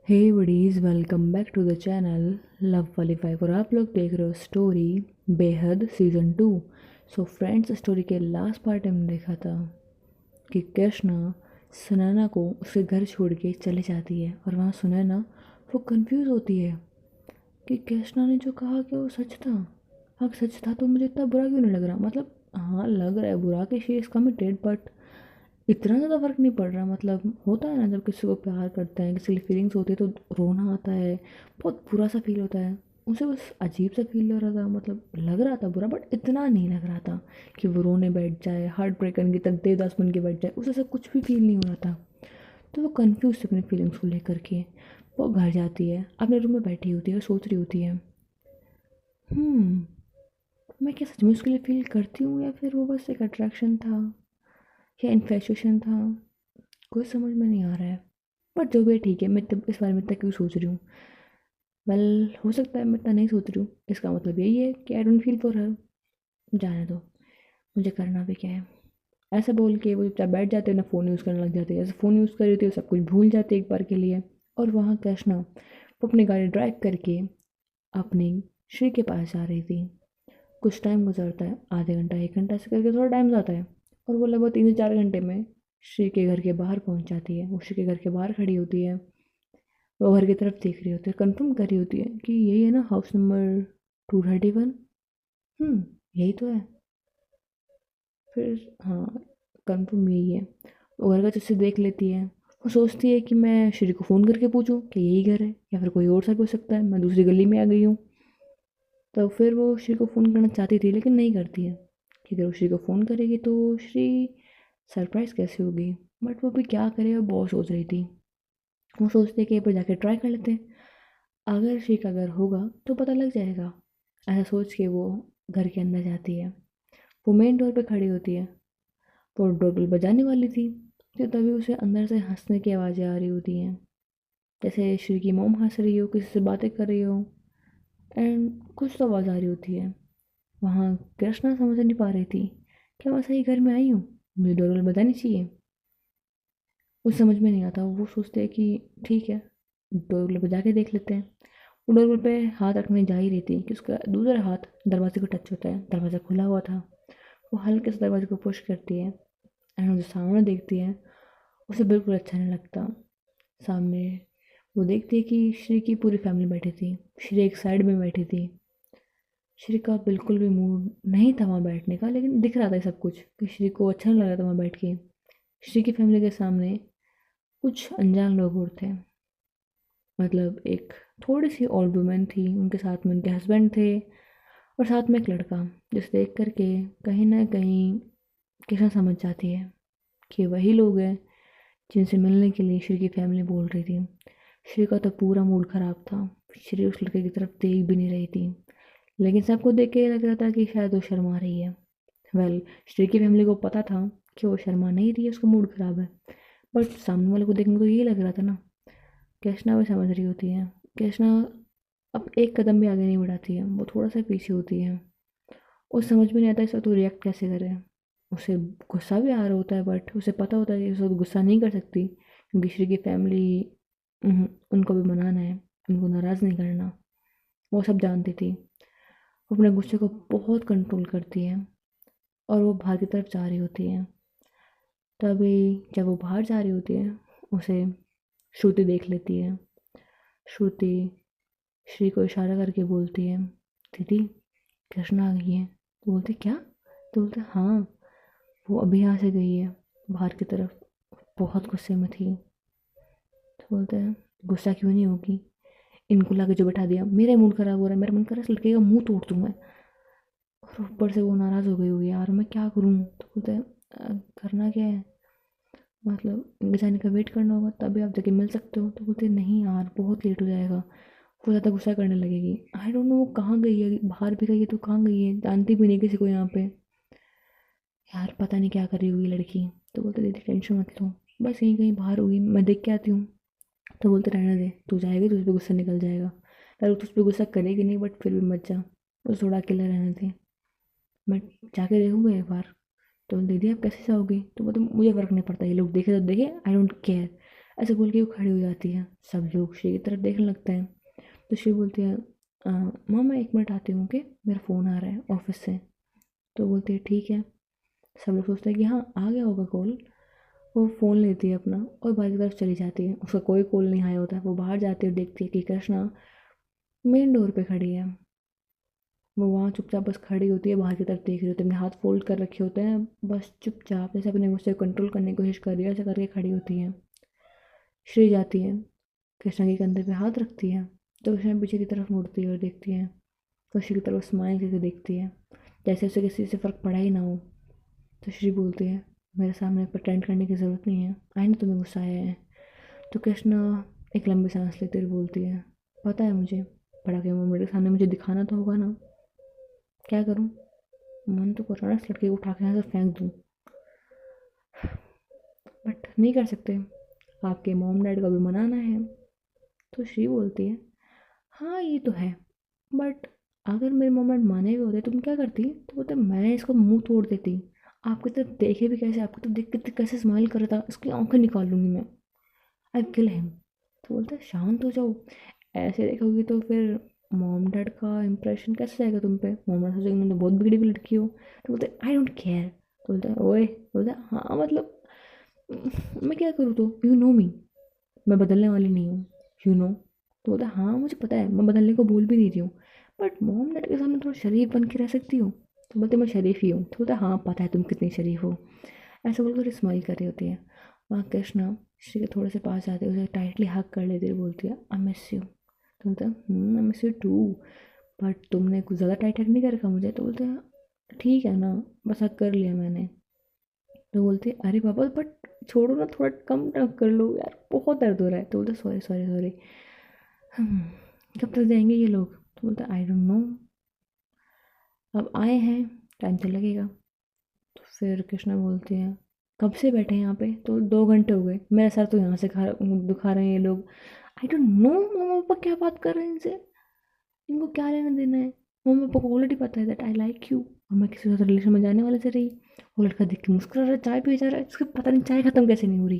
Hey buddies, welcome back to the channel love वाली five. और आप लोग देख रहे हो स्टोरी बेहद सीज़न 2। सो फ्रेंड्स, स्टोरी के लास्ट पार्ट में देखा था कि कृष्णा सुनैना को उसके घर छोड़ के चले जाती है और वहाँ सुनैना वो कंफ्यूज होती है कि कृष्णा ने जो कहा कि वो सच था। हाँ, सच था तो मुझे इतना बुरा क्यों नहीं लग रहा। मतलब हाँ, लग रहा है बुरा कि शी इज़ कमिटेड, बट इतना ज़्यादा फ़र्क नहीं पड़ रहा। मतलब होता है ना, जब किसी को प्यार करते हैं, किसी की फीलिंग्स होती है तो रोना आता है, बहुत बुरा सा फील होता है। उसे बस अजीब सा फील हो रहा था, मतलब लग रहा था बुरा, बट इतना नहीं लग रहा था कि वो रोने बैठ जाए, हार्ट ब्रेकन की तरह देवदास बन के बैठ जाए। उसे सब कुछ भी फील नहीं हो रहा था। तो वो कन्फ्यूज थी अपनी फीलिंग्स को लेकर के। वो घर जाती है, अपने रूम में बैठी होती है और सोच रही होती है, मैं क्या सच में उसके लिए फील करती हूँ या फिर वो बस एक अट्रैक्शन था या इन्फेचुएशन था। कुछ समझ में नहीं आ रहा है। बट जो भी है ठीक है, मैं तब इस बारे में इतना क्यों सोच रही हूँ। वेल, हो सकता है मैं इतना नहीं सोच रही हूँ, इसका मतलब यही है कि I don't feel for her. जाने दो, मुझे करना भी क्या है। ऐसा बोल के वो चुपचाप बैठ जाते हैं, ना फ़ोन यूज़ करने लग जाते हैं। ऐसे फ़ोन यूज़ कर रही थी, वो सब कुछ भूल जाते एक बार के लिए। और वहाँ कृष्णा वो अपनी गाड़ी ड्राइव करके अपनी श्री के पास जा रही थी। कुछ टाइम गुजरता है, आधे घंटा 1 घंटा ऐसे करके थोड़ा टाइम जाता है। और वो लगभग 3 से 4 घंटे में श्री के घर के बाहर पहुंच जाती है। वो श्री के घर के बाहर खड़ी होती है, वो घर की तरफ देख रही होती है, कंफर्म कर रही होती है कि यही है ना हाउस नंबर 231। यही तो है। फिर हाँ, कंफर्म यही है। वो घर का अच्छे देख लेती है। वो सोचती है कि मैं श्री को फ़ोन करके पूछूं कि यही घर है या फिर कोई और सा भी हो सकता है, मैं दूसरी गली में आ गई हूँ। तो फिर वो श्री को फ़ोन करना चाहती थी लेकिन नहीं करती है कि अगर वो श्री को फ़ोन करेगी तो श्री सरप्राइज़ कैसे होगी। बट वो भी क्या करे, वो बहुत सोच रही थी। वो सोचते कि एक बार जाके ट्राई कर लेते हैं, अगर श्री का घर होगा तो पता लग जाएगा। ऐसा सोच के वो घर के अंदर जाती है। वो मेन डोर पे खड़ी होती है। वो डोरबेल बजाने वाली थी तो तभी उसे अंदर से हंसने की आवाज़ें आ रही होती हैं, जैसे श्री की मोम हंस रही हो, किसी से बातें कर रही हो। एंड कुछ तो आवाज़ आ रही होती है। वहाँ कृष्णा समझ नहीं पा रही थी, क्या मैं सही घर में आई हूँ, मुझे डोरबेल बजानी चाहिए। कुछ समझ में नहीं आता। वो सोचते हैं कि ठीक है, डोरबेल बजा के देख लेते हैं। वो डोरबेल पे हाथ रखने जा ही रही थी कि उसका दूसरा हाथ दरवाजे को टच होता है। दरवाज़ा खुला हुआ था। वो हल्के से दरवाजे को पुश करती है एंड जो सामने देखती है उसे बिल्कुल अच्छा नहीं लगता। सामने वो देखती है कि श्री की पूरी फैमिली बैठी थी। श्री एक साइड में बैठी थी। श्री का बिल्कुल भी मूड नहीं था वहाँ बैठने का, लेकिन दिख रहा था सब कुछ कि श्री को अच्छा नहीं लग रहा था वहाँ बैठ के। श्री की फैमिली के सामने कुछ अनजान लोग और थे। मतलब एक थोड़ी सी ओल्ड वुमेन थी, उनके साथ में उनके हस्बैंड थे और साथ में एक लड़का, जिसे देख करके कहीं ना कहीं किशन समझ जाती है कि वही लोग हैं जिनसे मिलने के लिए श्री की फैमिली बोल रही थी। श्री का तो पूरा मूड खराब था। श्री उस लड़के की तरफ देख भी नहीं रही थी, लेकिन सबको देख के लग रहा था कि शायद वो शर्मा रही है। वेल, श्री की फैमिली को पता था कि वो शर्मा नहीं रही है, उसका मूड खराब है। बट सामने वाले को देखने को ये लग रहा था ना। कृष्णा भी समझ रही होती है। कृष्णा अब एक कदम भी आगे नहीं बढ़ाती है, वो थोड़ा सा पीछे होती है। उसे समझ में नहीं आता इस वक्त वो रिएक्ट कैसे करे। उसे गुस्सा भी आ रहा होता है, बट उसे पता होता है कि उस वक्त गुस्सा नहीं कर सकती क्योंकि श्री की फैमिली, उनको भी मनाना है, उनको नाराज़ नहीं करना। वो सब जानती थी। वो अपने गुस्से को बहुत कंट्रोल करती है और वो बाहर की तरफ जा रही होती है। तभी जब वो बाहर जा रही होती है, उसे श्रुति देख लेती है। श्रुति श्री को इशारा करके बोलती है, दीदी कृष्णा आ गई है। तो बोलते क्या? तो बोलते हाँ, वो अभी यहाँ से गई है बाहर की तरफ, बहुत गुस्से में थी। तो बोलते हैं गुस्सा क्यों नहीं होगी, इनको लाके जो बैठा दिया, मेरा मूड खराब हो रहा है, मेरा मन कर रहा है इस लड़के का मुंह तोड़ दूँ मैं। और ऊपर से वो नाराज़ हो गई होगी, यार मैं क्या करूँ। तो बोलते हैं करना क्या है, मतलब इनके जाने का वेट करना होगा तभी आप जाके मिल सकते हो। तो बोलते हैं नहीं यार, बहुत लेट हो जाएगा। वो ज़्यादा गुस्सा करने लगेगी। आई डोंट नो वो कहाँ गई है, बाहर भी गई है तो कहाँ गई है, जानती भी नहीं किसी को यहाँ पे। यार पता नहीं क्या कर रही होगी लड़की। तो बोलते दीदी टेंशन मत लो, बस यहीं कहीं बाहर होगी, मैं देख के आती हूँ। तो बोलते रहने दे, तू जाएगी तो उस पर गुस्सा निकल जाएगा। अगर तू उस पर गुस्सा करेगी नहीं, बट फिर भी मत जा, उसे थोड़ा अकेला रहने दे, मैं जाके देखूंगा एक बार। तो दीदी आप कैसे जाओगे? तो बोलते मुझे फ़र्क नहीं पड़ता, ये लोग देखे तो देखे, आई डोंट केयर। ऐसे बोल के वो खड़ी हो जाती है। सब लोग श्री की तरफ देखने लगते हैं। तो श्री बोलती है माँ मैं 1 मिनट आती हूँ, ओके, मेरा फ़ोन आ रहा है ऑफिस से। तो बोलती है ठीक है। सब लोग सोचते हैं कि हाँ आ गया होगा कॉल। वो फ़ोन लेती है अपना और बाहर की तरफ चली जाती है। उसका कोई कॉल नहीं आया होता है। वो बाहर जाती है और देखती है कि कृष्णा मेन डोर पे खड़ी है। वो वहाँ चुपचाप बस खड़ी होती है, बाहर की तरफ देख रही होती है, अपने हाथ फोल्ड कर रखे होते हैं, बस चुपचाप जैसे अपने गुस्से को कंट्रोल करने की कोशिश कर रही है, ऐसे करके खड़ी होती है। श्री जाती है, कृष्णा के कंधे पे हाथ रखती है। तो कृष्णा पीछे की तरफ मुड़ती है और देखती है। तो श्री की तरफ स्माइल करके देखती है, जैसे उसे किसी से फ़र्क पड़ा ही ना हो। तो श्री बोलती है मेरे सामने प्रटेंड करने की ज़रूरत नहीं है, आई ना तुम्हें गुस्सा आया है। तो कृष्णा एक लंबी सांस लेते हुए बोलती है पता है मुझे, बड़ा के मोमेंट के सामने मुझे दिखाना तो होगा ना, क्या करूँ, मन तो कर रहा है इस लड़के को उठा के यहाँ से फेंक दूँ, बट नहीं कर सकते, आपके मॉम डैड को भी मनाना है। तो श्री बोलती है हाँ ये तो है, बट अगर मेरे मॉम डैड माने हुए होते तुम क्या करती? तो बोलते मैं इसको मुंह तोड़ देती, आपकी तरफ देखे भी कैसे, आपकी तरफ देख के कैसे स्माइल कर रहा था, इसकी आंखें निकाल लूंगी मैं, आई किल हिम। तो बोलते शांत हो जाओ, ऐसे देखोगी तो फिर मॉम डैड का इंप्रेशन कैसे जाएगा तुम पे, मॉम डैड सोचेंगे तुम तो बहुत बिगड़ी हुई लड़की हो। तो बोलते आई डोंट केयर। तो बोलते ओए, बोलते हाँ मतलब मैं क्या करूँ, तो यू नो मी, मैं बदलने वाली नहीं हूँ, यू नो। तो बोलता हाँ मुझे पता है, मैं बदलने को बोल भी नहीं रही हूँ, बट मॉम डैड के सामने थोड़ा शरीफ बन के रह सकती हूँ। तो बोलते मैं शरीफ ही हूँ। तो बोलता हाँ पता है तुम कितनी शरीफ हो। ऐसा बोल कर स्माइल कर रही होती है। वहाँ कृष्णा श्री के थोड़े से पास जाते उसे टाइटली हग कर लेती हुई बोलती है आई मिस यू। तो बोलता I miss you too, but तुमने कुछ ज़्यादा टाइट हग नहीं कर रखा मुझे। तो बोलते हैं ठीक है ना, बस हग कर लिया मैंने। तो बोलती है अरे पापा बट छोड़ो ना, थोड़ा कम टक कर लो यार, बहुत दर्द हो रहा है। तो बोलते सॉरी सॉरी सॉरी, कब तक जाएंगे ये लोग? तो बोलता आई डोंट नो, अब आए हैं, टाइम तो लगेगा। तो फिर कृष्णा बोलती है कब से बैठे हैं यहाँ पे? तो 2 घंटे हो गए, मेरा सर तो यहाँ से दुखा रहे हैं ये लोग। आई डोंट नो, मम्मा पापा क्या बात कर रहे हैं इनसे, इनको क्या लेना देना है? मम्मा पापा को ऑलरेडी पता है दैट आई लाइक यू, और मैं किसी दूसरे रिलेशन में जाने वाले से रही। वो लड़का देख के मुस्कुरा रहा है, चाय पिए जा रहा है, इसको पता नहीं चाय खत्म कैसे नहीं हो रही।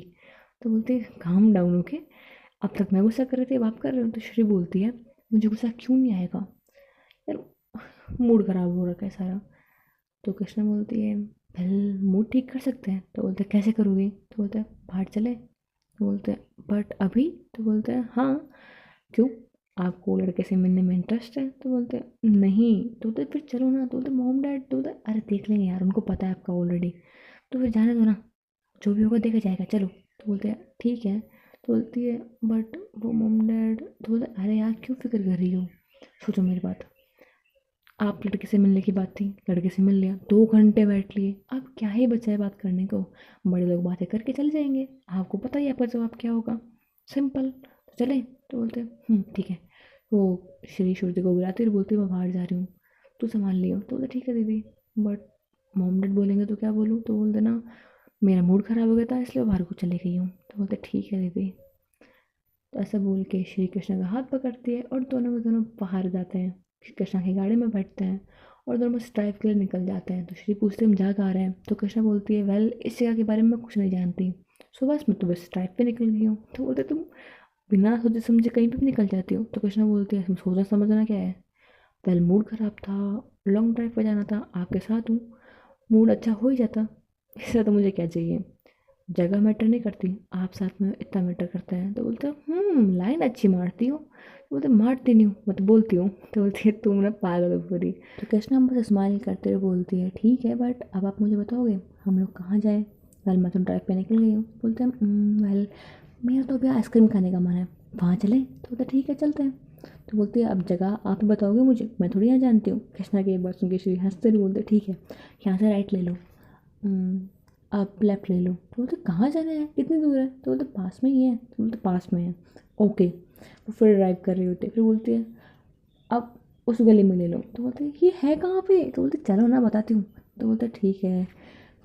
तो बोलते काम डाउन ओके, अब तक मैं गुस्सा कर रही थी, अब आप कर रहे हो। तो श्री बोलती है मुझे गुस्सा क्यों नहीं आएगा यार, मूड खराब हो रखा है सारा। तो कृष्णा बोलती है वेल मूड ठीक कर सकते हैं। तो बोलते हैं कैसे करोगी? तो बोलते हैं बाहर चले। तो बोलते हैं बट अभी? तो बोलते हैं हाँ, क्यों, आपको लड़के से मिलने में इंटरेस्ट है? तो बोलते हैं नहीं। तो बोलते फिर चलो ना। तो बोलते मॉम डैड, तो बोलते अरे देख लेंगे यार, उनको पता है आपका ऑलरेडी, तो फिर जाने दो ना, जो भी होगा देखा जाएगा, चलो। तो बोलते हैं ठीक है। तो बोलती है बट वो मॉम डैड। तो बोलते अरे यार क्यों फिक्र कर रही हो, सोचो मेरी बात, आप लड़के से मिलने की बात थी, लड़के से मिल लिया, 2 घंटे बैठ लिए, अब क्या ही बचा है बात करने को, बड़े लोग बातें करके चले जाएंगे, आपको पता ही है आपका जवाब क्या होगा, सिंपल। तो चले। तो बोलते ठीक है। वो श्री श्रुति को बुलाती और बोलती मैं बाहर जा रही हूँ, तू संभाल लियो। तो बोलते ठीक है दीदी, बट मॉम डैड बोलेंगे तो क्या बोलूँ? तो बोलते ना मेरा मूड ख़राब हो गया था इसलिए बाहर को चली गई हूँ। तो बोलते ठीक है दीदी। तो ऐसा बोल के श्री कृष्ण का हाथ पकड़ती है और दोनों के दोनों बाहर जाते हैं, कृष्णा की गाड़ी में बैठते हैं और दोनों बस ड्राइव के लिए निकल जाते हैं। तो श्री पूछते हम जा कहाँ रहे हैं? तो कृष्णा बोलती है वेल इस जगह के बारे में मैं कुछ नहीं जानती, सो बस मैं तो बस ड्राइव पे निकल गई हूँ। तो बोलते तुम बिना सोचे समझे कहीं पे भी निकल जाती हो? तो कृष्णा बोलती है तुम सोचना समझना क्या है, वेल मूड ख़राब था, लॉन्ग ड्राइव पर जाना था, आपके साथ हूँ, मूड अच्छा हो ही जाता, इससे तो मुझे क्या चाहिए, जगह मैटर नहीं करती, आप साथ में इतना मैटर करता है। तो बोलते लाइन अच्छी मारती हो। तो बोलते मारती नहीं हूँ, मैं तो बोलती हूँ। तो बोलती है तुम ना पागल हो पूरी। तो कृष्णा बस स्माइल करते हुए बोलती है ठीक है, बट अब आप मुझे बताओगे हम लोग कहाँ जाए? वेल मैं तो ड्राइव पे निकल गई हूँ। बोलते हैं वेल मेरा तो अभी आइसक्रीम खाने का मन है, वहाँ चले? तो बोलते ठीक है चलते हैं। तो बोलती है अब जगह आप ही बताओगे मुझे, मैं थोड़ी यहाँ जानती हूँ। कृष्णा की एक बात सुन के श्री हंसते हुए बोलते ठीक है, यहाँ से राइट ले लो, आप लेफ़्ट ले लो। तो बोलते कहाँ जाना है, कितनी दूर है? तो बोलते पास में ही है। तो बोलते पास में है, ओके। वो फिर ड्राइव कर रही होती है, फिर बोलती है अब उस गली में ले लो। तो बोलते ये है कहाँ पे? तो बोलते चलो ना बताती हूँ। तो बोलते ठीक है।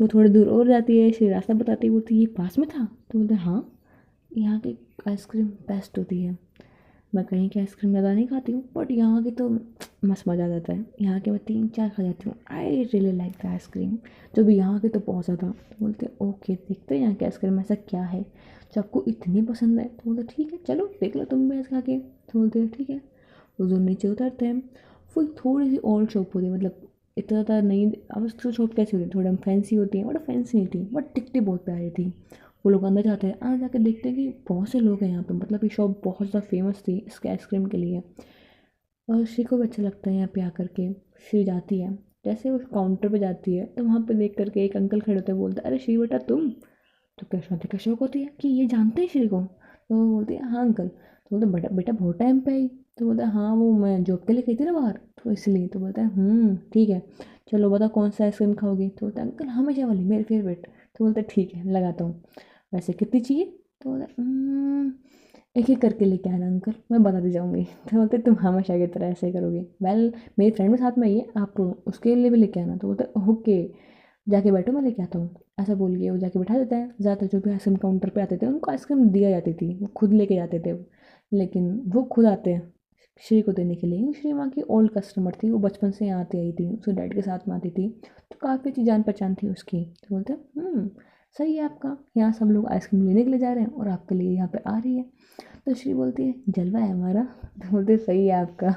वो थोड़ी दूर और जाती है, फिर रास्ता बताती है, बोलती ये पास में था? तो बोलते हाँ, यहाँ की आइसक्रीम बेस्ट होती है, मैं कहीं की आइसक्रीम ज़्यादा नहीं खाती हूँ बट यहाँ की तो मस्त मज़ा आ जाता है, यहाँ के मैं 3-4 खा जाती हूँ, I really like the ice cream, जो भी यहाँ की तो बहुत ज़्यादा। तो बोलते हैं ओके देखते हैं यहाँ की आइसक्रीम ऐसा क्या है जो आपको इतनी पसंद है। तो बोलते ठीक है चलो देख लो तुम भी ऐसे खा के। तो बोलते हैं ठीक है। वो जो नीचे उतरते हैं, वो एक थोड़ी सी ओल्ड शॉप होती है, मतलब इतना ज़्यादा नहीं, अब उसकी शॉप कैसी होती है, थोड़ा फैंसी होती है, बट फैंसी नहीं थी, बट टिकटी बहुत प्यारी थी। वो लोग अंदर जाते हैं, अंदर जाके देखते हैं कि बहुत से लोग हैं यहाँ पे, मतलब ये शॉप बहुत ज़्यादा फेमस थी इसके आइसक्रीम के लिए। और श्री को भी अच्छा लगता है यहाँ पे आकर के। श्री जाती है, जैसे वो काउंटर पे जाती है तो वहाँ पे देख करके एक अंकल खड़े होते हैं, बोलते हैं अरे श्री बेटा तुम। तो कृष्णा देखकर शौक होती है कि ये जानते हैं श्री को। तो वो बोलती है हाँ अंकल। तो बोलते बेटा बेटा बहुत टाइम पे आई। तो बोलता है हाँ वो मैं जॉब के लिए गई थी ना बाहर, तो इसलिए। तो बोलता है ठीक है, चलो बताओ कौन सा आइसक्रीम खाओगी। तो बोलता है अंकल हमेशा वाली मेरी फेवरेट। तो बोलता है ठीक है लगाता हूँ, वैसे कितनी चाहिए। तो बोलता है एक एक करके लेके आना अंकल, मैं बताती जाऊँगी। तो बोलते तुम हमेशा की तरह ऐसे करोगे, वेल मेरी फ्रेंड भी साथ में आई है, आप उसके लिए भी लेके आना। तो बोलते ओके, जाके बैठो मैं लेके आता हूँ। ऐसा बोल के वो जाके बैठा देता है। ज़्यादातर जो भी आइसक्रीम काउंटर पे आते थे उनको आइसक्रीम दिया जाती थी, वो खुद लेके जाते थे। लेकिन वो खुद आते हैं श्री को देने के लिए। श्री वहाँ की ओल्ड कस्टमर थी, वो बचपन से यहाँ आती आई थी, उसके डैड के साथ में आती थी, तो काफ़ी अच्छी जान पहचान थी उसकी। तो बोलते सही है आपका, यहाँ सब लोग आइसक्रीम लेने के लिए जा रहे हैं और आपके लिए यहाँ पे आ रही है। तो श्री बोलती है जलवा है हमारा। तो बोलते सही है आपका।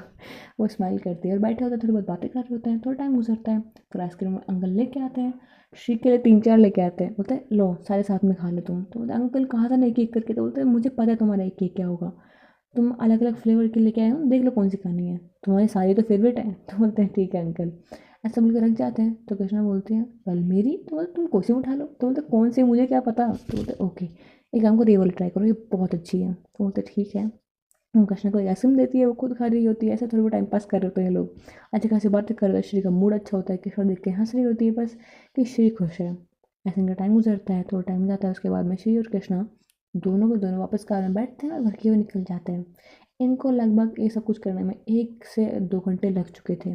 वो स्माइल करती है और बैठे होते हैं, थोड़ी बहुत बातें कर रहे होते हैं, थोड़ा टाइम गुजरता है। फिर आइसक्रीम अंकल लेके आते हैं, श्री के लिए 3-4 लेके आते हैं। बोलते हैं लो सारे साथ में खा लो तुम। तो बोलते अंकल कहा था ना एक एक करके। तो बोलते हैं मुझे पता है तुम्हारा एक एक क्या होगा, तुम अलग अलग फ्लेवर के लेके आए हो, देख लो कौन सी खानी है, तुम्हारी सारी तो फेवरेट है। तो बोलते हैं ठीक है अंकल। ऐसा बोल के रख जाते हैं। तो कृष्णा बोलती है वेल मेरी। तो बोलते तुम कोई सी उठा लो। तो बोलते कौन सी मुझे क्या पता। तो बोलते ओके एक काम करो ये वाली ट्राई करो, ये बहुत अच्छी है। तो बोलते ठीक है। कृष्णा को आइसक्रीम देती है, वो खुद खा रही होती है, ऐसे थोड़ी बहुत टाइम पास कर रहे होते हैं ये लोग, अच्छी खासी बातें कर रहे हैं। श्री का मूड अच्छा होता है, कृष्णा देख के हंस रही होती है बस कि श्री खुश है। ऐसे इनका टाइम गुजरता है, थोड़ा टाइम जाता है, उसके बाद में श्री और कृष्णा दोनों के दोनों वापस कार में बैठते हैं और घर की ओर निकल जाते हैं। इनको लगभग ये सब कुछ करने में 1 से 2 घंटे लग चुके थे।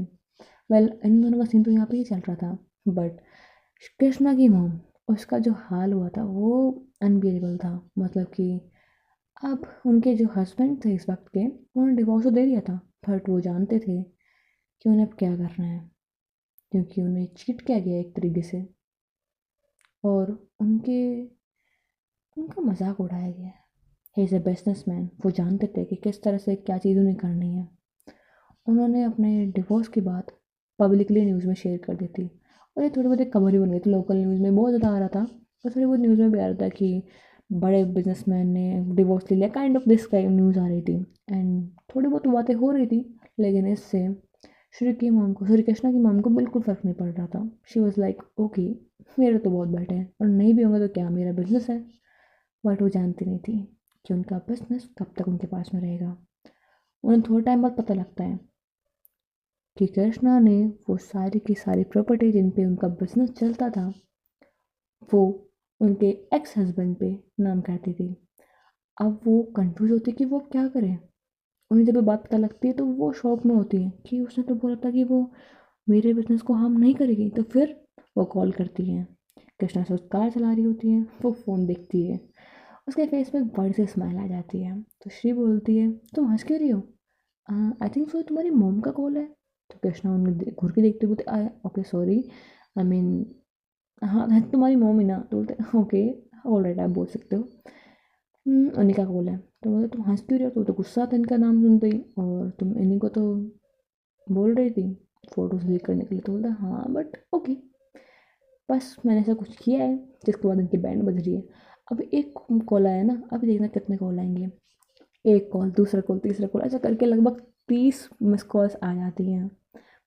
वेल इन दोनों का सीन तो यहाँ पे ही चल रहा था, बट कृष्णा की मॉम, उसका जो हाल हुआ था वो अनबिलीवेबल था। मतलब कि अब उनके जो हस्बैंड थे इस वक्त के, उन्होंने डिवोर्स तो दे दिया था, बट वो जानते थे कि उन्हें अब क्या करना है, क्योंकि उन्हें चीट किया गया एक तरीके से, और उनके उनका मजाक उड़ाया गया है। ही इज़ ए बिजनेसमैन, वो जानते थे कि किस तरह से क्या चीज़ उन्हें करनी है। उन्होंने अपने डिवोर्स की बात पब्लिकली न्यूज़ में शेयर कर दी थी, और ये थोड़ी बहुत एक खबर ही बन गई थी, लोकल न्यूज़ में बहुत ज़्यादा आ रहा था, और थोड़ी बहुत न्यूज़ में भी आ रहा था कि बड़े बिजनेसमैन ने डिवोर्स ले लिया, काइंड ऑफ दिस का न्यूज़ आ रही थी। एंड थोड़ी बहुत बातें हो रही थी, लेकिन इससे श्री कृष्णा की मॉम को बिल्कुल फ़र्क नहीं पड़ रहा था। शी वॉज लाइक ओके, मेरे तो बहुत बैठे हैं और नहीं भी होंगे तो क्या, मेरा बिजनेस है। बट वो जानती नहीं थी कि उनका बिजनेस कब तक उनके पास में रहेगा। उन्हें थोड़ा टाइम बाद पता लगता है कि कृष्णा ने वो सारी की सारी प्रॉपर्टी जिन पे उनका बिजनेस चलता था, वो उनके एक्स हस्बैंड पे नाम करती थी। अब वो कंफ्यूज होती कि वो क्या करें। उन्हें जब ये बात पता लगती है तो वो शॉक में होती है कि उसने तो बोला था कि वो मेरे बिजनेस को हार्म नहीं करेगी। तो फिर वो कॉल करती है, कृष्णा से कार चला रही होती है, वो फ़ोन देखती है, उसके फेस पे एक बड़ी सी स्माइल आ जाती है। तो श्री बोलती है तुम हंस क्यों रही हो, आई थिंक सो तुम्हारी मॉम का कॉल है। तो कृष्णा उन्हें घूर के देखते बोलते आई ओके सॉरी, आई मीन हाँ है तुम्हारी मॉम ही ना। तो बोलते ओके ऑल राइट आप बोल सकते हो। उन्हीं का कॉल है। तो बोलते तुम हंस क्यों रहे हो। तो गुस्सा था इनका नाम सुनते ही, और तुम इन्हीं को तो बोल रही थी फ़ोटोज़ क्लिक करने के लिए। तो बोलता हाँ बट ओके, बस मैंने ऐसा कुछ किया है। जिसके बाद इनकी बैंड बज रही है। अभी एक कॉल आया ना, अभी देखना कितने कॉल आएंगे। एक कॉल, दूसरा कॉल, तीसरा कॉल, ऐसा करके लगभग 30 मिस कॉल्स आ जाती हैं।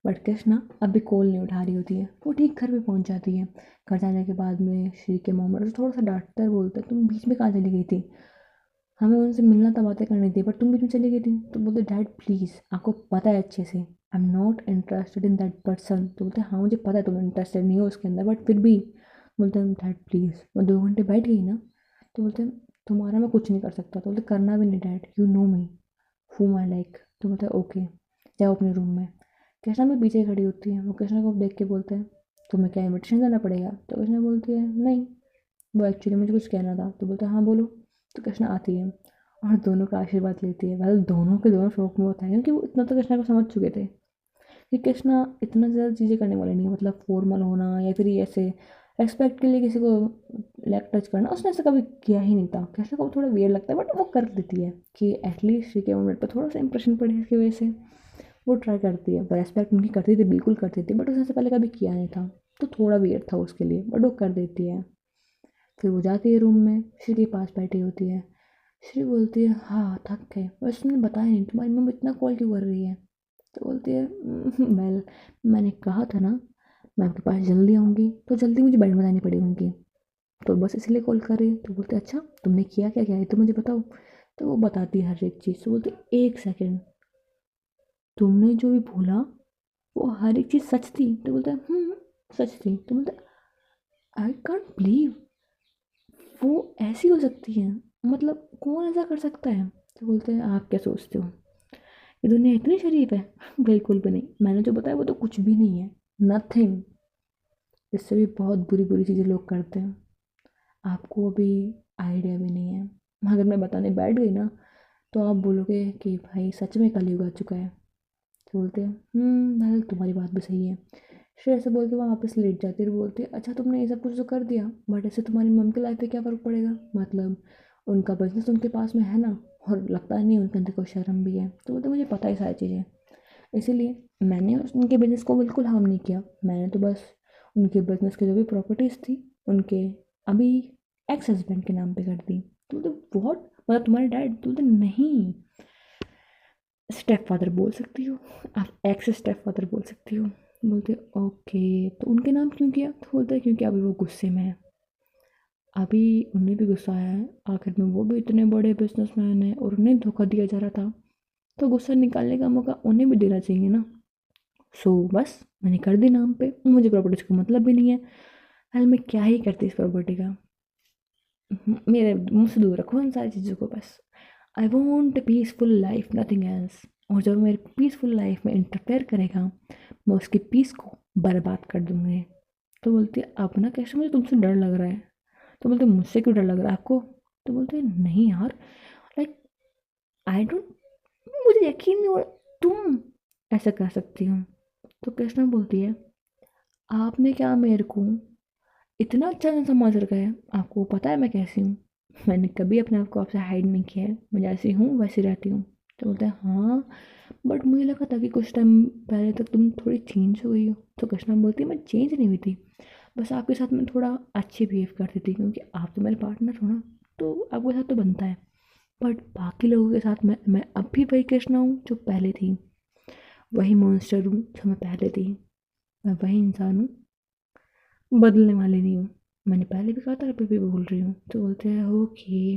बट कृष्णा अभी कॉल नहीं उठा रही होती है। वो ठीक घर पे पहुंच जाती है। घर जाने के बाद में श्री के मोम थोड़ा सा डांटता है, बोलता है तुम बीच में कहाँ चली गई थी, हमें उनसे मिलना था, बातें करनी थी, बट तुम बीच में चली गई थी। तो बोलते डैड प्लीज़ आपको पता है अच्छे से I am not interested in that person. तो बोलते हाँ मुझे पता है तुम इंटरेस्टेड नहीं हो उसके अंदर, बट फिर भी। बोलते हैं डैड प्लीज़, मैं 2 घंटे बैठ गई ना। तो बोलते हैं तुम्हारा मैं कुछ नहीं कर सकता। तो बोलते करना भी नहीं dad, you know me who my like. तो बोलता है ओके जाओ अपने रूम में। कृष्णा में पीछे खड़ी होती है, वो कृष्णा को देख के बोलते हैं तुम्हें क्या इन्विटेशन देना पड़ेगा। तो कृष्णा बोलती है नहीं, वो एक्चुअली मुझे कुछ कहना था। तो बोलते हैं हाँ बोलो। तो कृष्णा आती है और दोनों का आशीर्वाद लेती है। वेल दोनों के दोनों शौक में होता है, क्योंकि वो इतना तो कृष्णा को समझ चुके थे कि कृष्णा इतना ज़्यादा चीज़ें करने वाले नहीं है, मतलब फॉर्मल होना या फिर ये ऐसे रिस्पेक्ट के लिए किसी को लेग टच करना उसने ऐसा कभी किया ही नहीं था। कृष्णा को थोड़ा वियर्ड लगता है बट वो कर देती है कि एटलीस्ट श्री के मोमेंट पर थोड़ा सा इंप्रेशन पड़े इसकी वजह से वो ट्राई करती है। पर रेस्पेक्ट उनकी करती थी, बिल्कुल करती थी, बट उसने से पहले कभी किया नहीं था तो थोड़ा वियर्ड था उसके लिए, बट वो कर देती है। फिर वो जाती है रूम में, श्री के पास बैठी होती है। श्री बोलती है हाँ थक गए, बस तुमने बताया नहीं तुम्हारी मम्मी इतना कॉल क्यों कर रही है। तो बोलती है वेल मैंने कहा था ना मैं आपके पास जल्दी आऊँगी, तो जल्दी मुझे बैठ बतानी पड़ी उनकी, तो बस इसलिए कॉल कर रही है। तो बोलते अच्छा तुमने किया क्या क्या है तो मुझे बताओ। तो वो बताती है हर एक चीज़। तो बोलते एक सेकेंड, तुमने जो भी भूला वो हर एक चीज़ सच थी। तो बोलता है सच थी। तो बोलता है आई कांट बिलीव वो ऐसी हो सकती है, मतलब कौन ऐसा कर सकता है। तो बोलते हैं आप क्या सोचते हो ये दुनिया इतनी शरीफ है बिल्कुल भी नहीं, मैंने जो बताया वो तो कुछ भी नहीं है, नथिंग। इससे भी बहुत बुरी बुरी चीज़ें लोग करते हैं, आपको अभी आइडिया भी नहीं है। अगर मैं बताने बैठ गई ना तो आप बोलोगे कि भाई सच में कलयुग आ चुका है। तो बोलते हैं भाई तुम्हारी बात भी सही है। श्रेया से बोल के वो वापस लेट जाती है और बोलती है अच्छा तुमने ये सब कुछ तो कर दिया बट इससे तुम्हारी मम की लाइफ पे क्या फ़र्क पड़ेगा, मतलब उनका बिजनेस उनके पास में है ना, और लगता नहीं उनके अंदर कोई शर्म भी है। तो बोलते मुझे पता है सारी चीज़ें, इसीलिए मैंने उनके बिजनेस को बिल्कुल हार्म नहीं किया, मैंने तो बस उनके बिजनेस की जो भी प्रॉपर्टीज़ थी उनके अभी एक्स हस्बैंड के नाम पे कर दी। तो बोलते व्हाट, मतलब तुम्हारे डैड। तो बोलते नहीं, स्टेप फादर बोल सकती हो आप, एक्स स्टेप फादर बोल सकती हो। बोलते ओके तो उनके नाम क्यों किया। तो बोलते हैं क्योंकि अभी वो गुस्से में है, अभी उन्हें भी गुस्सा आया है, आखिर में वो भी इतने बड़े बिजनेसमैन है और उन्हें धोखा दिया जा रहा था, तो गुस्सा निकालने का मौका उन्हें भी देना चाहिए ना। सो बस मैंने कर दी नाम पे, मुझे प्रॉपर्टीज का मतलब भी नहीं है। हाल मैं क्या ही करती इस प्रॉपर्टी का, मेरे मुँह से दूर रखो इन सारी चीज़ों को बस। I want a peaceful life nothing else. और जब मेरी पीसफुल लाइफ में इंटरफेयर करेगा मैं उसकी पीस को बर्बाद कर दूंगी। तो बोलती है अब ना कैसे मुझे तुमसे डर लग रहा है। तो बोलते मुझसे क्यों डर लग रहा है आपको। तो बोलते हैं नहीं यार, लाइक आई डोंट, मुझे यकीन नहीं हो रहा तुम ऐसा कर सकती हो। तो कृष्णा बोलती है आपने क्या मेरे को इतना अच्छा नहीं समझ रखा है, आपको पता है मैं कैसी हूँ, मैंने कभी अपने आप को आपसे हाइड नहीं किया है, मैं जैसी हूँ वैसी रहती हूँ। तो बोलते हैं हाँ बट मुझे लगा था कि कुछ टाइम पहले तक तुम थोड़ी चेंज हो गई हो। तो कृष्णा बोलती है मैं चेंज नहीं हुई थी, बस आपके साथ मैं थोड़ा अच्छी बिहेव करती थी क्योंकि आप तो मेरे पार्टनर हो ना, तो आपके साथ तो बनता है। बट बाकी लोगों के साथ मैं अब भी वही कृष्णा हूँ जो पहले थी, वही मॉन्स्टर हूँ जो मैं पहले थी, मैं वही इंसान हूँ, बदलने वाली नहीं हूँ। मैंने पहले भी कहा था अभी भी बोल रही हूँ। तो बोलते हैं ओके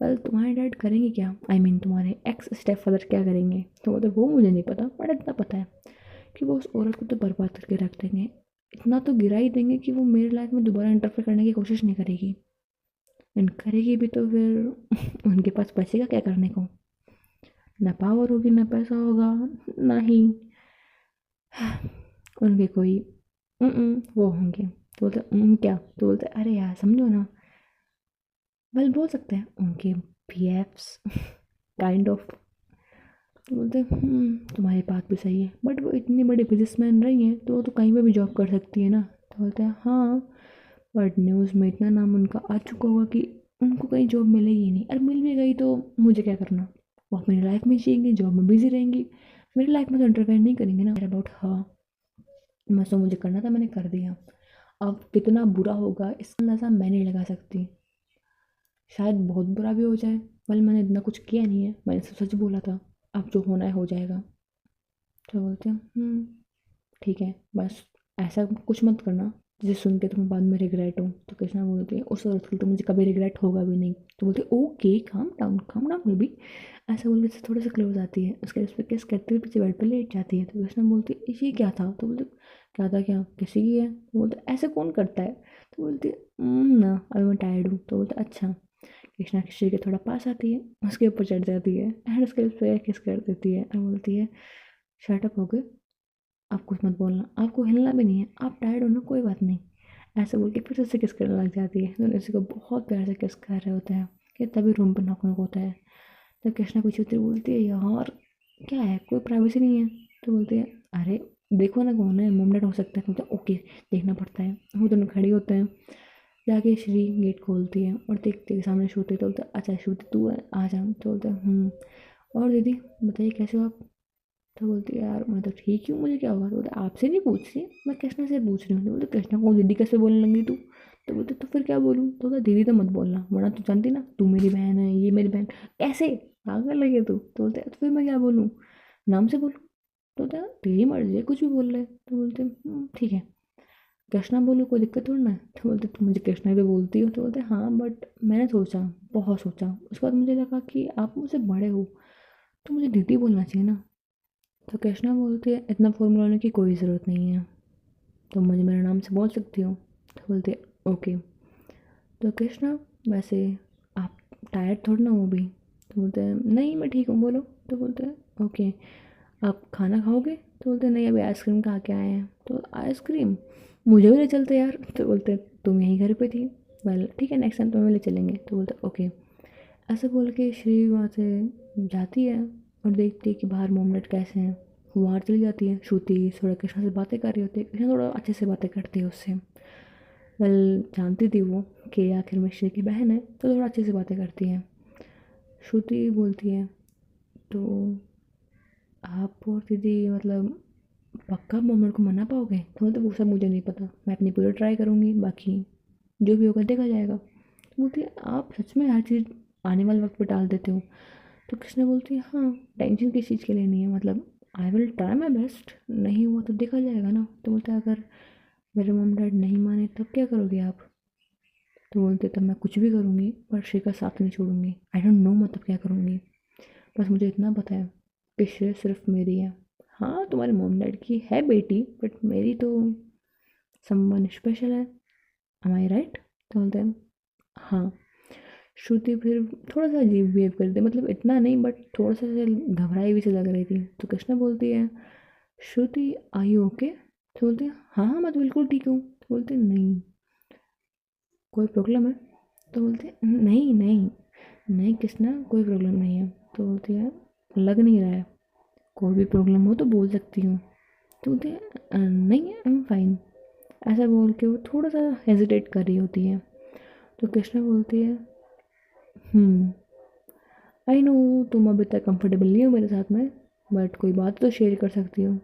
वेल तुम्हारे डैड करेंगे क्या, आई मीन तुम्हारे एक्स स्टेप फादर क्या करेंगे। तो बोलते वो मुझे नहीं पता बट इतना पता है कि वो उस औरत को तो बर्बाद करके रख देंगे, इतना तो गिरा ही देंगे कि वो मेरी लाइफ में दोबारा इंटरफेयर करने की कोशिश नहीं करेगी, एंड करेगी भी तो फिर उनके पास बचेगा क्या करने को, ना पावर होगी ना पैसा होगा ना ही उनके कोई वो होंगे। तो बोलते क्या। तो बोलते अरे यार समझो ना, वेल बोल सकते हैं उनके पीएफ्स काइंड ऑफ। तो बोलते तुम्हारी बात भी सही है बट वो इतनी बड़ी बिजनेसमैन रही हैं तो वो तो कहीं पे भी जॉब कर सकती है ना। तो बोलते हैं हाँ बट न्यूज़ में इतना नाम उनका आ चुका होगा कि उनको कहीं जॉब मिलेगी ही नहीं, और मिल भी गई तो मुझे क्या करना, वो अपनी लाइफ में जिएंगी जॉब में बिजी रहेंगी, मेरी लाइफ में तो इंटरफेयर नहीं करेंगे ना अबाउट हाँ। मैं तो मुझे करना था मैंने कर दिया, अब कितना बुरा होगा इसका अंदाज़ा मैं नहीं लगा सकती, शायद बहुत बुरा भी हो जाए। वेल मैंने इतना कुछ किया नहीं है, मैंने सब सच बोला था, अब जो होना है हो जाएगा। तो बोलते हैं ठीक है बस ऐसा कुछ मत करना जिसे सुन के तुम्हें बाद में रिग्रेट हो। तो कृष्णा बोलती है उस औरत के लिए तो मुझे कभी रिग्रेट होगा भी नहीं। तो बोलते ओके काम डाउन बेबी, ऐसा बोल के थोड़ा सा क्लोज आती है, उसके उस पर किस करते हुए पीछे बेड पर लेट जाती है। तो कृष्णा बोलती है ये क्या था। तो बोलते क्या था क्या किसी की है। तो बोलते ऐसे कौन करता है। तो बोलती है ना अभी मैं टायर्ड हूँ। तो बोलते अच्छा। कृष्णा किसी के थोड़ा पास आती है, उसके ऊपर चढ़ जाती है एंड उसके उस पर किस कर देती है और बोलती है शट अप हो गए, आप कुछ मत बोलना, आपको हिलना भी नहीं है, आप टायर्ड हो ना कोई बात नहीं। ऐसे बोल के फिर उससे किस करने लग जाती है, दोनों उसी को बहुत प्यार से किस कर रहे होते हैं कि तभी रूम पर नॉक नॉक होता है। तो कृष्णा कुछ होती बोलती है यार क्या है कोई प्राइवेसी नहीं है। तो बोलती है अरे देखो ना कौन है, मॉम डैड हो सकता है। तो ओके, देखना पड़ता है। वो दोनों खड़े होते हैं। जाके श्री गेट खोलती है और देखते हैं सामने श्रुति। तो बोलते हैं, अच्छा श्रुति तू है, आ जा। तो बोलते हैं और दीदी बताइए कैसे हो आप। तो बोलती है, यार मैं तो ठीक हूँ, मुझे क्या हुआ। तो बोलते आपसे नहीं पूछ रही, मैं कृष्णा से पूछ रही हूँ। तो बोलते कृष्णा को दीदी कैसे बोलने लगी तू। तो बोलते तो फिर क्या बोलूँ। तो बोलता दीदी तो मत बोलना, वरना तू जानती ना, तू मेरी बहन है, ये मेरी बहन। कैसे पागल लगे तू। तो बोलते तो फिर मैं क्या बोलूँ, नाम से बोलूँ। तो बोलता तेरी मर्जी है, कुछ भी बोल रहे। तो बोलते ठीक है, कृष्णा बोलो, कोई दिक्कत थोड़ी ना है। तो बोलते तुम मुझे कृष्णा ही तो बोलती हो। तो बोलते हाँ बट मैंने सोचा, बहुत सोचा, उसके बाद मुझे लगा कि आप मुझसे बड़े हो तो मुझे दीदी बोलना चाहिए ना। तो कृष्णा बोलती है इतना फॉर्मल होने की कोई ज़रूरत नहीं है, तो मुझे मेरे नाम से बोल सकती हो। तो बोलते हैं ओके। तो कृष्णा वैसे आप टायर्ड थोड़ा ना हो भी। तो बोलते हैं नहीं मैं ठीक हूँ, बोलो। तो बोलते हैं ओके, आप खाना खाओगे। तो बोलते हैं नहीं अभी आइसक्रीम खा के आए हैं। तो आइसक्रीम मुझे भी ले चलते यार। तो बोलते हैं तुम यहीं घर पे थी, वेल ठीक है नेक्स्ट टाइम तुम्हें ले चलेंगे। तो बोलते ओके। ऐसा बोल के श्री वहाँ से जाती है और देखती है कि बाहर मोमलेट कैसे हैं। वो बाहर चली जाती है। श्रुति थोड़ा कृष्णा से बातें कर रही होती है, कृष्णा थोड़ा अच्छे से बातें करती है उससे। वेल जानती थी वो कि आखिर में श्री की बहन है, तो थोड़ा अच्छे से बातें करती है। श्रुति बोलती है तो आप और दीदी मतलब पक्का मोमलेट को मना पाओगे। तो मतलब वो सब मुझे नहीं पता, मैं अपनी पूरी ट्राई करूँगी, बाकी जो भी होगा देखा जाएगा। तो बोलती है आप सच में हर चीज़ आने वाले वक्त पे टाल देते हो। तो कृष्णा बोलती है हाँ, टेंशन किस चीज़ के लिए नहीं है, मतलब I will try my best, नहीं हुआ तो देखा जाएगा ना। तो बोलता है अगर मेरे मम डैड नहीं माने तब क्या करोगे आप। तो बोलते तब मैं कुछ भी करूँगी पर श्री का साथ नहीं छोड़ूंगी। आई डोंट नो मतलब क्या करूँगी, बस मुझे इतना पता है कि श्री सिर्फ मेरी है। हाँ तुम्हारे मम डैड की है बेटी, बट मेरी तो समवन स्पेशल है, एम आई राइट। तो बोलते हैं हाँ। श्रुति फिर थोड़ा सा अजीब बिहेव कर दे, मतलब इतना नहीं बट थोड़ा सा ऐसे घबराई हुई सी लग रही थी। तो कृष्णा बोलती है श्रुति आई यू ओके। तो बोलती है हाँ हाँ मैं तो बिल्कुल ठीक हूँ। तो बोलते हैं नहीं कोई प्रॉब्लम है। तो बोलते हैं नहीं नहीं नहीं कृष्णा कोई प्रॉब्लम नहीं है। तो बोलती है लग नहीं रहा है, कोई भी प्रॉब्लम हो तो बोल सकती हूँ। तो बोलते हैं नहीं आई एम फाइन। ऐसा बोल के वो थोड़ा सा हेजिटेट कर रही होती है। तो कृष्णा बोलती है हम्म आई नो तुम अभी तक कंफर्टेबल नहीं हो मेरे साथ में, बट कोई बात तो शेयर कर सकती हो,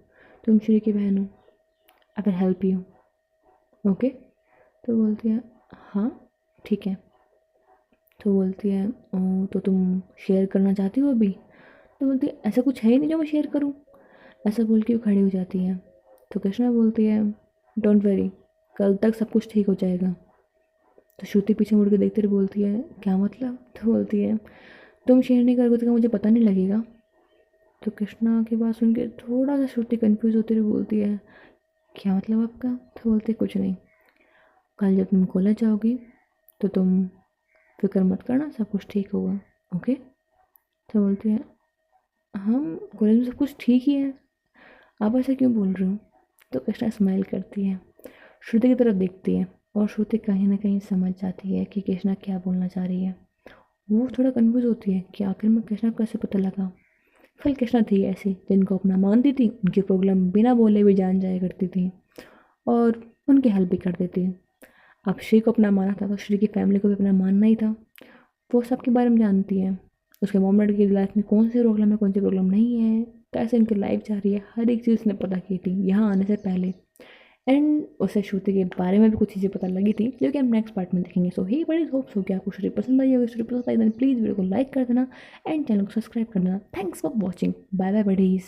तुम श्री की बहन हो, I will help you okay. तो बोलती है हाँ ठीक है। तो बोलती है "ओ, तो तुम शेयर करना चाहती हो अभी। तो बोलती है ऐसा कुछ है ही नहीं जो मैं शेयर करूँ। ऐसा बोल के वो खड़ी हो जाती है। तो कृष्णा बोलती है डोंट वरी, कल तक सब कुछ ठीक हो जाएगा। तो श्रुति पीछे मुड़ के देखते रहे, बोलती है क्या मतलब। तो बोलती है तुम शेयर नहीं करोगे तो मुझे पता नहीं लगेगा। तो कृष्णा की बात सुन के थोड़ा सा श्रुति कंफ्यूज होती हुई बोलती है क्या मतलब आपका। तो बोलती है कुछ नहीं, कल जब तुम कॉलेज जाओगी तो तुम फिक्र मत करना, सब कुछ ठीक होगा ओके। तो बोलती है हम कॉलेज में सब कुछ ठीक ही है, आप ऐसा क्यों बोल रहे हो। तो कृष्णा स्माइल करती है, श्रुति की तरफ देखती है और श्रुति कहीं ना कहीं समझ जाती है कि कृष्णा क्या बोलना चाह रही है। वो थोड़ा कन्फ्यूज होती है कि आखिर में कृष्णा को कैसे पता लगा। फिर कृष्णा थी ऐसी जिनको अपना मानती थी, उनकी प्रॉब्लम बिना बोले भी जान जाया करती थी और उनकी हेल्प भी कर देती थी। अब श्री को अपना माना था तो श्री की फैमिली को भी अपना मानना ही था। वो सबके बारे में जानती है, उसके मॉम डैड की लाइफ में कौन सी प्रॉब्लम है कौन सी प्रॉब्लम नहीं है, कैसे उनकी लाइफ जा रही है, हर एक चीज़ उसने पता की थी यहाँ आने से पहले। एंड उसे श्रुति के बारे में भी कुछ चीज़ें पता लगी थी जो कि हम नेक्स्ट पार्ट में देखेंगे। सो ही बड़ी होप्स हो कि आपको श्रुति पसंद आई होगी। श्रुति पसंद आई देन प्लीज़ वीडियो को लाइक कर देना एंड चैनल को सब्सक्राइब कर देना। Thanks for watching, bye bye buddies.